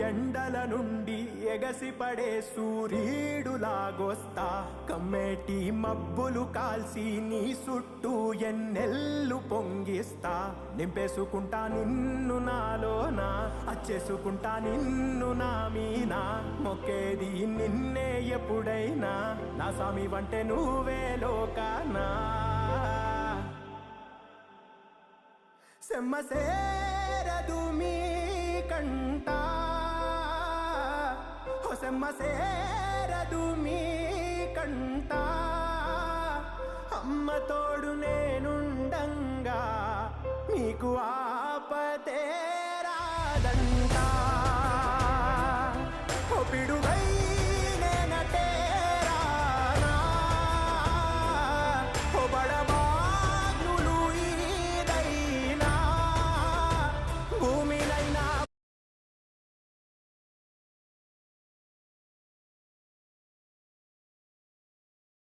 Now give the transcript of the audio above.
ఎండల నుండి ఎగసిపడే సూర్యుడులాగొస్తా కమ్మేటి మబ్బులు కాల్చి నీ చుట్టూ ఎన్నెల్లు పొంగిస్తా నింపేసుకుంటా నిన్ను నాలోనా అచ్చేసుకుంటా నిన్ను నా మీనా మొక్కేది నిన్నే ఎప్పుడైనా నా స్వామి వంటే నువ్వే లోకానా సెమ్మసేరదు మీ కంట సెమ్మసేరదు మీ కంట అమ్మ తోడు నేనుండంగా మీకు ఆపతే రాదంట ఓ పిడుగై